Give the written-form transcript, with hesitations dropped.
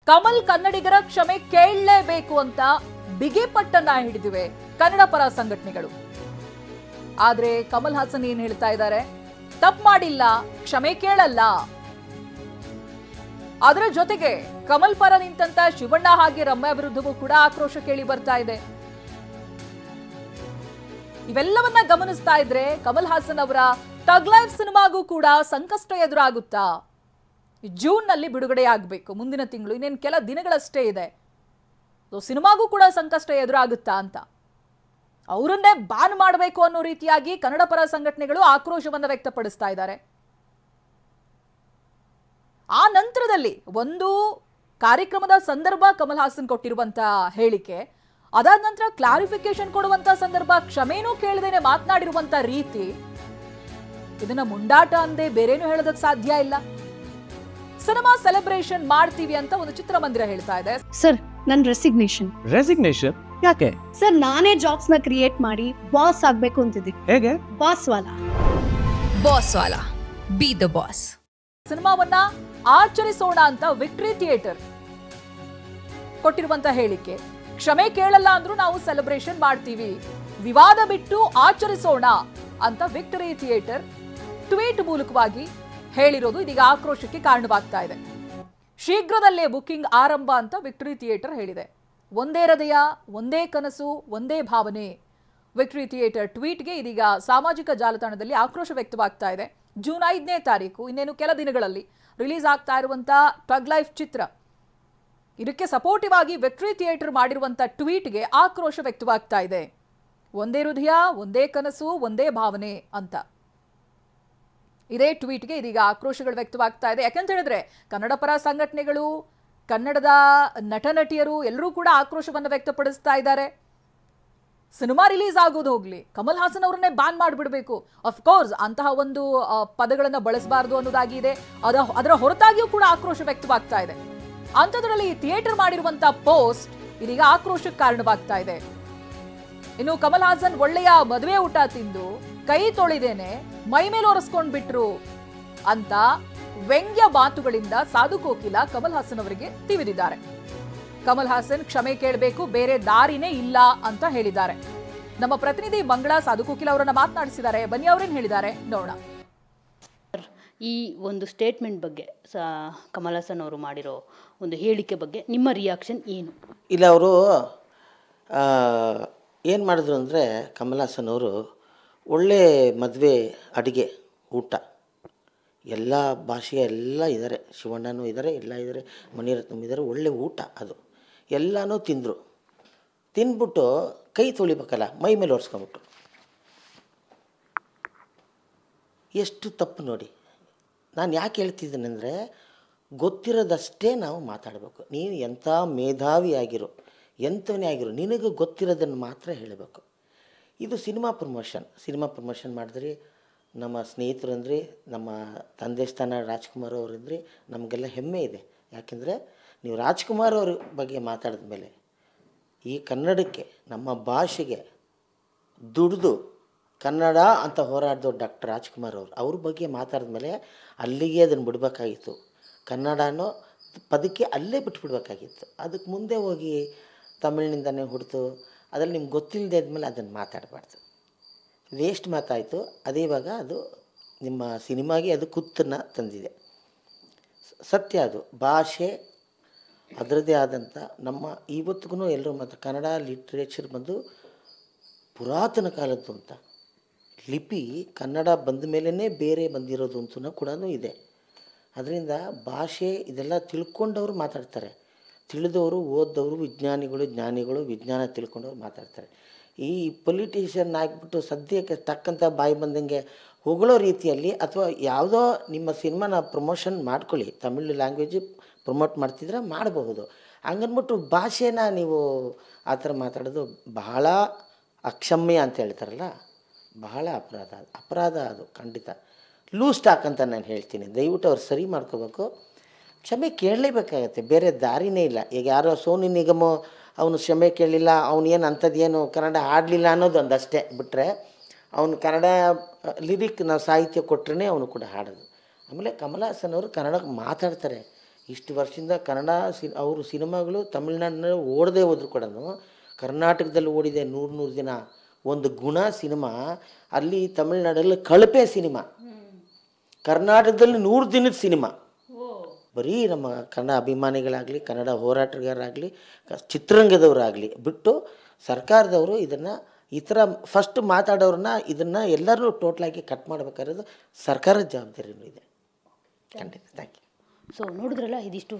ಕಮಲ್ ಕನ್ನಡಿಗರ ಕ್ಷಮೆ ಕೇಳಲೇಬೇಕು ಅಂತ ಬಿಗಿ ಪಟ್ಟನ್ನ ಹಿಡಿದಿವೆ ಕನ್ನಡ ಪರ ಸಂಘಟನೆಗಳು. ಆದ್ರೆ ಕಮಲ್ ಹಾಸನ್ ಏನ್ ಹೇಳ್ತಾ ಇದ್ದಾರೆ, ತಪ್ಪು ಮಾಡಿಲ್ಲ, ಕ್ಷಮೆ ಕೇಳಲ್ಲ. ಅದರ ಜೊತೆಗೆ ಕಮಲ್ ಪರ ನಿಂತಂತ ಶಿವಣ್ಣ ಹಾಗೆ ರಮ್ಯಾ ವಿರುದ್ಧವೂ ಕೂಡ ಆಕ್ರೋಶ ಕೇಳಿ ಬರ್ತಾ ಇದೆ. ಇವೆಲ್ಲವನ್ನ ಗಮನಿಸ್ತಾ ಇದ್ರೆ ಕಮಲ್ ಹಾಸನ್ ಅವರ ಟಗ್ ಲೈಫ್ ಸಿನಿಮಾಗೂ ಕೂಡ ಸಂಕಷ್ಟ ಎದುರಾಗುತ್ತಾ? ಜೂನ್ ನಲ್ಲಿ ಬಿಡುಗಡೆಯಾಗಬೇಕು, ಮುಂದಿನ ತಿಂಗಳು, ಇನ್ನೇನು ಕೆಲ ದಿನಗಳಷ್ಟೇ ಇದೆ. ಸಿನಿಮಾಗೂ ಕೂಡ ಸಂಕಷ್ಟ ಎದುರಾಗುತ್ತಾ ಅಂತ ಅವರನ್ನೇ ಬ್ಯಾನ್ ಮಾಡಬೇಕು ಅನ್ನೋ ರೀತಿಯಾಗಿ ಕನ್ನಡ ಪರ ಸಂಘಟನೆಗಳು ಆಕ್ರೋಶವನ್ನು ವ್ಯಕ್ತಪಡಿಸ್ತಾ ಇದ್ದಾರೆ. ಆ ನಂತರದಲ್ಲಿ ಒಂದು ಕಾರ್ಯಕ್ರಮದ ಸಂದರ್ಭ ಕಮಲ್ ಹಾಸನ್ ಕೊಟ್ಟಿರುವಂತಹ ಹೇಳಿಕೆ, ಅದಾದ ನಂತರ ಕ್ಲಾರಿಫಿಕೇಶನ್ ಕೊಡುವಂತ ಸಂದರ್ಭ, ಕ್ಷಮೆನೂ ಕೇಳದೇನೆ ಮಾತನಾಡಿರುವಂತ ರೀತಿ, ಇದನ್ನ ಮುಂಡಾಟ ಅಂದೇ ಬೇರೇನು ಹೇಳೋದಕ್ಕೆ ಸಾಧ್ಯ ಇಲ್ಲ. ಸಿನಿಮಾ ಸೆಲೆಬ್ರೇಷನ್ ಮಾಡ್ತೀವಿ ಅಂತ ಒಂದು ಚಿತ್ರಮಂದಿರ ಹೇಳ್ತಾ ಇದೆ. ಸರ್, ನನ್ನ ರೆಸಿಗ್ನೇಷನ್ ಯಾಕೆ ಸರ್? ನಾನೇ ಜಾಬ್ಸ್ ನ ಕ್ರಿಯೇಟ್ ಮಾಡಿ ಬಾಸ್ ಆಗ್ಬೇಕು ಅಂತಿದ್ದೀನಿ. ಹೇಗೆ? ಬಾಸ್ ವಾಲಾ ಬಿ ದ ಬಾಸ್. ಸಿನಿಮಾವನ್ನ ಆಚರಿಸೋಣ ಅಂತ ವಿಕ್ಟರಿ ಥಿಯೇಟರ್ ಕೊಟ್ಟಿರುವಂತ ಹೇಳಿಕೆ, ಕ್ಷಮೆ ಕೇಳಲ್ಲ ಅಂದ್ರೂ ನಾವು ಸೆಲೆಬ್ರೇಷನ್ ಮಾಡ್ತೀವಿ, ವಿವಾದ ಬಿಟ್ಟು ಆಚರಿಸೋಣ ಅಂತ ವಿಕ್ಟರಿ ಥಿಯೇಟರ್ ಟ್ವೀಟ್ ಮೂಲಕವಾಗಿ ಹೇಳಿರೋದು ಇದೀಗ ಆಕ್ರೋಶಕ್ಕೆ ಕಾರಣವಾಗ್ತಾ ಇದೆ. ಶೀಘ್ರದಲ್ಲೇ ಬುಕಿಂಗ್ ಆರಂಭ ಅಂತ ವಿಕ್ಟರಿ ಥಿಯೇಟರ್ ಹೇಳಿದೆ. ಒಂದೇ ಹೃದಯ, ಒಂದೇ ಕನಸು, ಒಂದೇ ಭಾವನೆ. ವಿಕ್ಟರಿ ಥಿಯೇಟರ್ ಟ್ವೀಟ್ಗೆ ಇದೀಗ ಸಾಮಾಜಿಕ ಜಾಲತಾಣದಲ್ಲಿ ಆಕ್ರೋಶ ವ್ಯಕ್ತವಾಗ್ತಾ ಇದೆ. ಜೂನ್ 5ನೇ ತಾರೀಕು, ಇನ್ನೇನು ಕೆಲ ದಿನಗಳಲ್ಲಿ ರಿಲೀಸ್ ಆಗ್ತಾ ಇರುವಂತ ಟಗ್ ಲೈಫ್ ಚಿತ್ರ, ಇದಕ್ಕೆ ಸಪೋರ್ಟಿವ್ ಆಗಿ ವಿಕ್ಟರಿ ಥಿಯೇಟರ್ ಮಾಡಿರುವಂತ ಟ್ವೀಟ್ಗೆ ಆಕ್ರೋಶ ವ್ಯಕ್ತವಾಗ್ತಾ ಇದೆ. ಒಂದೇ ಹೃದಯ, ಒಂದೇ ಕನಸು, ಒಂದೇ ಭಾವನೆ ಅಂತ ಇದೇ ಟ್ವೀಟ್ಗೆ ಇದೀಗ ಆಕ್ರೋಶಗಳು ವ್ಯಕ್ತವಾಗ್ತಾ ಇದೆ. ಯಾಕಂತ ಹೇಳಿದ್ರೆ ಕನ್ನಡ ಪರ ಸಂಘಟನೆಗಳು, ಕನ್ನಡದ ನಟ ನಟಿಯರು ಎಲ್ಲರೂ ಕೂಡ ಆಕ್ರೋಶವನ್ನು ವ್ಯಕ್ತಪಡಿಸ್ತಾ ಇದ್ದಾರೆ. ಸಿನಿಮಾ ರಿಲೀಸ್ ಆಗೋದು ಹೋಗ್ಲಿ, ಕಮಲ್ ಹಾಸನ್ ಅವರನ್ನೇ ಬ್ಯಾನ್ ಮಾಡಿಬಿಡಬೇಕು, ಅಫ್ಕೋರ್ಸ್ ಅಂತಹ ಒಂದು ಪದಗಳನ್ನು ಬಳಸಬಾರದು ಅನ್ನೋದಾಗಿದೆ. ಅದರ ಹೊರತಾಗಿಯೂ ಕೂಡ ಆಕ್ರೋಶ ವ್ಯಕ್ತವಾಗ್ತಾ ಇದೆ. ಅಂಥದ್ರಲ್ಲಿ ಥಿಯೇಟರ್ ಮಾಡಿರುವಂತಹ ಪೋಸ್ಟ್ ಇದೀಗ ಆಕ್ರೋಶಕ್ಕೆ ಕಾರಣವಾಗ್ತಾ ಇದೆ. ಇನ್ನು ಕಮಲ್ ಹಾಸನ್ ಒಳ್ಳೆಯ ಮದುವೆ ಊಟ ತಿಂದು ಕೈ ತೊಳೆದೇನೆ ಮೈ ಮೇಲೆ ಒರೆಸ್ಕೊಂಡ್ ಬಿಟ್ರು ಅಂತ ವ್ಯಂಗ್ಯ ಮಾತುಗಳಿಂದ ಸಾಧು ಕೋಕಿಲ ಕಮಲ್ ಹಾಸನ್ ಅವರಿಗೆ ತಿವಿದಿದ್ದಾರೆ. ಕಮಲ್ ಹಾಸನ್ ಕ್ಷಮೆ ಕೇಳಬೇಕು, ಬೇರೆ ದಾರಿನೇ ಇಲ್ಲ ಅಂತ ಹೇಳಿದ್ದಾರೆ. ನಮ್ಮ ಪ್ರತಿನಿಧಿ ಮಂಗಳಾ ಸಾಧು ಕೋಕಿಲ ಅವರನ್ನ ಮಾತನಾಡಿಸಿದ್ದಾರೆ. ಬನ್ನಿ, ಅವರೇನು ಹೇಳಿದ್ದಾರೆ ನೋಡೋಣ. ಈ ಒಂದು ಸ್ಟೇಟ್ಮೆಂಟ್ ಬಗ್ಗೆ, ಕಮಲ್ ಹಾಸನ್ ಅವರು ಮಾಡಿರೋ ಒಂದು ಹೇಳಿಕೆ ಬಗ್ಗೆ ನಿಮ್ಮ ರಿಯಾಕ್ಷನ್ ಏನು? ಇಲ್ಲ, ಅವರು ಏನು ಮಾಡಿದ್ರು ಅಂದರೆ, ಕಮಲ್ ಹಾಸನ್ ಅವರು ಒಳ್ಳೆ ಮದುವೆ, ಅಡುಗೆ, ಊಟ, ಎಲ್ಲ ಭಾಷೆಯ ಎಲ್ಲ ಇದ್ದಾರೆ, ಶಿವಣ್ಣನೂ ಇದ್ದಾರೆ, ಎಲ್ಲ ಇದ್ದಾರೆ, ಮಣಿರತ್ನಮ್ ಇದ್ದಾರೆ, ಒಳ್ಳೆ ಊಟ, ಅದು ಎಲ್ಲನೂ ತಿಂದರು. ತಿಂದ್ಬಿಟ್ಟು ಕೈ ತೊಳಿಬೇಕಲ್ಲ, ಮೈ ಮೇಲೆ ಒರೆಸ್ಕೊಂಬಿಟ್ರು. ಎಷ್ಟು ತಪ್ಪು ನೋಡಿ. ನಾನು ಯಾಕೆ ಹೇಳ್ತಿದ್ದೀನಿ ಅಂದರೆ, ಗೊತ್ತಿರೋದಷ್ಟೇ ನಾವು ಮಾತಾಡಬೇಕು. ನೀನು ಎಂಥ ಮೇಧಾವಿ ಆಗಿರೋ, ಎಂಥವನೇ ಆಗಿರೋ, ನಿನಗೆ ಗೊತ್ತಿರೋದನ್ನು ಮಾತ್ರ ಹೇಳಬೇಕು. ಇದು ಸಿನಿಮಾ ಪ್ರಮೋಷನ್ ಮಾಡಿದ್ರಿ, ನಮ್ಮ ಸ್ನೇಹಿತರು ಅಂದ್ರಿ, ನಮ್ಮ ತಂದೆ ಸ್ಥಾನ ರಾಜ್ಕುಮಾರ್ ಅವರಂದ್ರಿ, ನಮಗೆಲ್ಲ ಹೆಮ್ಮೆ ಇದೆ. ಯಾಕೆಂದರೆ ನೀವು ರಾಜ್ಕುಮಾರ್ ಅವ್ರ ಬಗ್ಗೆ ಮಾತಾಡಿದ ಮೇಲೆ ಈ ಕನ್ನಡಕ್ಕೆ, ನಮ್ಮ ಭಾಷೆಗೆ ದುಡಿದು ಕನ್ನಡ ಅಂತ ಹೋರಾಡಿದೋ ಡಾಕ್ಟರ್ ರಾಜ್ಕುಮಾರ್ ಅವ್ರ ಬಗ್ಗೆ ಮಾತಾಡಿದ ಮೇಲೆ ಅಲ್ಲಿಗೆ ಅದನ್ನು ಬಿಡಬೇಕಾಗಿತ್ತು. ಕನ್ನಡ ಅನ್ನೋ ಪದಕ್ಕೆ ಅಲ್ಲೇ ಬಿಟ್ಬಿಡ್ಬೇಕಾಗಿತ್ತು. ಅದಕ್ಕೆ ಮುಂದೆ ಹೋಗಿ ತಮಿಳಿನಿಂದನೇ ಹುಡ್ತು, ಅದ್ರಲ್ಲಿ ನಿಮ್ಗೆ ಗೊತ್ತಿಲ್ಲದೆ ಆದಮೇಲೆ ಅದನ್ನು ಮಾತಾಡಬಾರ್ದು. ವೇಸ್ಟ್ ಮಾತಾಯಿತು. ಅದೇ ಇವಾಗ ಅದು ನಿಮ್ಮ ಸಿನಿಮಾಗೆ ಅದು ಕುತ್ತನ್ನು ತಂದಿದೆ. ಸತ್ಯ, ಅದು ಭಾಷೆ ಅದರದ್ದೇ ಆದಂಥ ನಮ್ಮ ಇವತ್ತಿಗೂ ಎಲ್ಲರೂ ಕನ್ನಡ ಲಿಟ್ರೇಚರ್ ಬಂದು ಪುರಾತನ ಕಾಲದ್ದು ಅಂತ, ಲಿಪಿ ಕನ್ನಡ ಬಂದ ಮೇಲೇ ಬೇರೆ ಬಂದಿರೋದು ಅಂತೂ ಕೂಡ ಇದೆ. ಅದರಿಂದ ಭಾಷೆ ಇದೆಲ್ಲ ತಿಳ್ಕೊಂಡವರು ಮಾತಾಡ್ತಾರೆ, ತಿಳಿದವರು, ಓದ್ದವರು, ಜ್ಞಾನಿಗಳು ವಿಜ್ಞಾನ ತಿಳ್ಕೊಂಡವ್ರು ಮಾತಾಡ್ತಾರೆ. ಈ ಪೊಲಿಟಿಷಿಯನ್ ಆಗಿಬಿಟ್ಟು ಸದ್ಯಕ್ಕೆ ತಕ್ಕಂಥ ಬಾಯಿ ಬಂದಂಗೆ ಹೊಗಳೋ ರೀತಿಯಲ್ಲಿ, ಅಥವಾ ಯಾವುದೋ ನಿಮ್ಮ ಸಿನಿಮಾನ ಪ್ರಮೋಷನ್ ಮಾಡ್ಕೊಳ್ಳಿ, ತಮಿಳು ಲ್ಯಾಂಗ್ವೇಜ್ ಪ್ರಮೋಟ್ ಮಾಡ್ತಿದ್ರೆ ಮಾಡಬಹುದು. ಹಂಗನ್ಬಿಟ್ಟು ಭಾಷೆನ ನೀವು ಆ ಥರ ಮಾತಾಡೋದು ಬಹಳ ಅಕ್ಷಮ್ಯ ಅಂತ ಹೇಳ್ತಾರಲ್ಲ, ಬಹಳ ಅಪರಾಧ ಅದು ಖಂಡಿತ. ಲೂಸ್ ಟಾಕ್ ಅಂತ ನಾನು ಹೇಳ್ತೀನಿ. ದಯವಿಟ್ಟು ಅವ್ರು ಸರಿ ಮಾಡ್ಕೋಬೇಕು, ಕ್ಷಮೆ ಕೇಳಲೇಬೇಕಾಗತ್ತೆ, ಬೇರೆ ದಾರಿನೇ ಇಲ್ಲ. ಈಗ ಯಾರೋ ಸೋನು ನಿಗಮ ಅವನು ಕ್ಷಮೆ ಕೇಳಲಿಲ್ಲ, ಅವನು ಏನು ಅಂಥದ್ದೇನು ಕನ್ನಡ ಹಾಡಲಿಲ್ಲ ಅನ್ನೋದು ಒಂದಷ್ಟೇ ಬಿಟ್ಟರೆ, ಅವನು ಕನ್ನಡ ಲಿರಿಕ್ ನಾವು ಸಾಹಿತ್ಯ ಕೊಟ್ಟರೆ ಅವನು ಕೂಡ ಹಾಡೋದು. ಆಮೇಲೆ ಕಮಲ್ ಹಾಸನ್ ಅವರು ಕನ್ನಡ ಮಾತಾಡ್ತಾರೆ, ಇಷ್ಟು ವರ್ಷದಿಂದ ಕನ್ನಡ ಅವರು ಸಿನಿಮಾಗಳು ತಮಿಳ್ನಾಡಿನಲ್ಲಿ ಓಡದೆ ಹೋದ್ರು ಕೂಡ ಕರ್ನಾಟಕದಲ್ಲಿ ಓಡಿದೆ 100 ದಿನ. ಒಂದು ಗುಣ ಸಿನಿಮಾ ಅಲ್ಲಿ ತಮಿಳ್ನಾಡಲ್ಲಿ ಕಳಪೆ ಸಿನಿಮಾ, ಕರ್ನಾಟಕದಲ್ಲಿ 100 ದಿನದ ಸಿನಿಮಾ. ಬರೀ ನಮ್ಮ ಕನ್ನಡ ಅಭಿಮಾನಿಗಳಾಗಲಿ, ಕನ್ನಡ ಹೋರಾಟಗಾರರಾಗಲಿ, ಚಿತ್ರರಂಗದವರಾಗಲಿ ಬಿಟ್ಟು ಸರ್ಕಾರದವರು ಇದನ್ನು ಈ ಥರ ಫಸ್ಟ್ ಮಾತಾಡೋರನ್ನ ಇದನ್ನು ಎಲ್ಲರೂ ಟೋಟ್ಲಾಗಿ ಕಟ್ ಮಾಡಬೇಕಾಗಿರೋದು ಸರ್ಕಾರದ ಜವಾಬ್ದಾರಿನೂ ಇದೆ. ಖಂಡಿತ. Thank you. ಸೊ ನೋಡಿದ್ರಲ್ಲ, ಇದಿಷ್ಟು